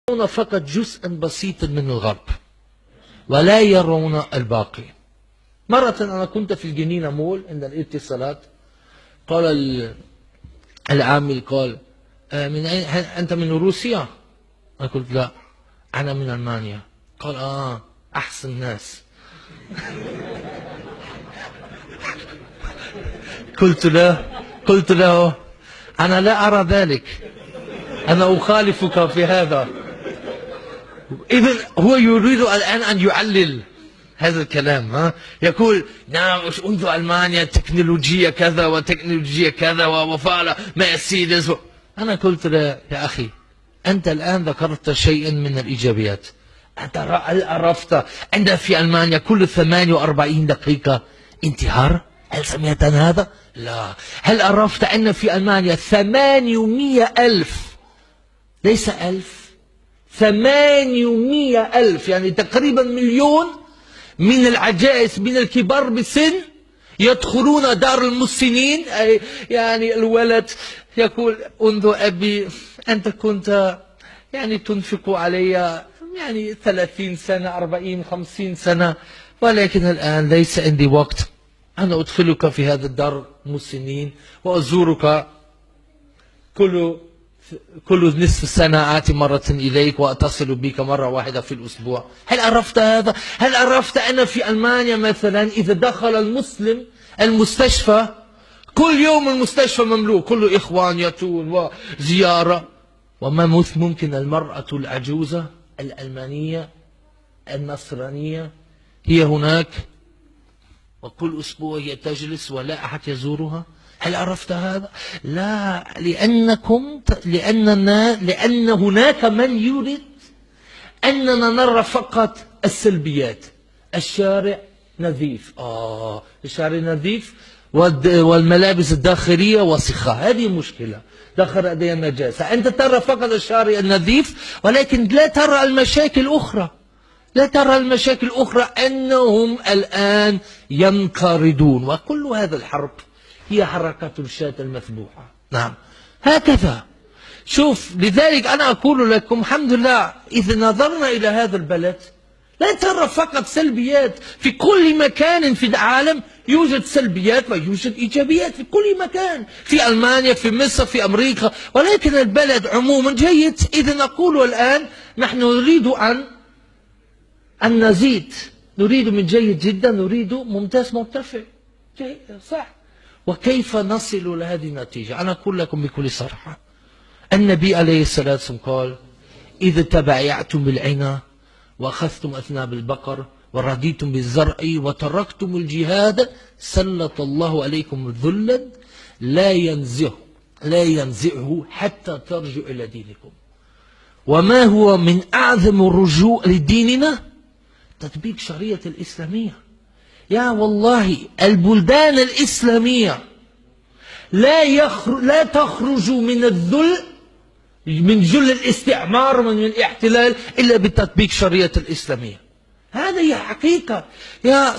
يرون فقط جزءا بسيطا من الغرب ولا يرون الباقي. مرة أنا كنت في الجنينة مول عند الاتصالات، قال العامل قال من أين أنت؟ من روسيا؟ أنا قلت لا، أنا من ألمانيا. قال أحسن ناس. قلت له أنا لا أرى ذلك، أنا أخالفك في هذا. إذن هو يريد الآن أن يعلل هذا الكلام، يقول نعم منذ ألمانيا تكنولوجيا كذا وتكنولوجيا كذا وفعل مرسيدس. أنا قلت له يا أخي أنت الآن ذكرت شيئا من الإيجابيات. هل عرفت أن في ألمانيا كل 48 دقيقة انتحار؟ هل سمعت عن هذا؟ لا. هل عرفت أن في ألمانيا 800,000، ليس 1000، 800,000 يعني تقريبا 1,000,000 من العجائز من الكبار بالسن يدخلون دار المسنين. يعني الولد يقول انظر أبي أنت كنت يعني تنفق علي يعني 30 سنة 40 50 سنة، ولكن الآن ليس عندي وقت. أنا أدخلك في هذا الدار المسنين وأزورك كل نصف سنة، آتي مرة إليك وأتصل بك مرة واحدة في الأسبوع. هل عرفت هذا؟ هل عرفت أن في ألمانيا مثلا إذا دخل المسلم المستشفى كل يوم المستشفى مملوء، كل إخوان يأتون وزيارة. وما ممكن المرأة العجوزة الألمانية النصرانية هي هناك وكل أسبوع هي تجلس ولا أحد يزورها. هل عرفت هذا؟ لا، لأن هناك من يريد أننا نرى فقط السلبيات. الشارع نظيف، الشارع نظيف والملابس الداخلية وسخة، هذه مشكلة، دخل هذه النجاسة. أنت ترى فقط الشارع النظيف ولكن لا ترى المشاكل الأخرى، لا ترى المشاكل الأخرى أنهم الآن ينقرضون. وكل هذا الحرب هي حركات الشاة المذبوحة. نعم هكذا. شوف، لذلك أنا أقول لكم الحمد لله إذا نظرنا إلى هذا البلد لا ترى فقط سلبيات. في كل مكان في العالم يوجد سلبيات ويوجد إيجابيات في كل مكان، في ألمانيا في مصر في أمريكا، ولكن البلد عموما جيد. إذا نقول الآن نحن نريد أن نزيد، نريد من جيد جدا نريد ممتاز مرتفع. جيد صح. وكيف نصل إلى هذه النتيجة؟ أنا أقول لكم بكل صراحة، النبي عليه الصلاة والسلام قال إذا تبايعتم بالعنا وأخذتم أذناب البقر ورضيتم بالزرع وتركتم الجهاد سلط الله عليكم ذلا لا ينزعه حتى ترجعوا إلى دينكم. وما هو من أعظم الرجوع لديننا؟ تطبيق شريعة الإسلامية. يا والله البلدان الإسلامية لا تخرج من الذل، من جل الاستعمار ومن الاحتلال إلا بتطبيق شريعة الإسلامية. هذه حقيقة يا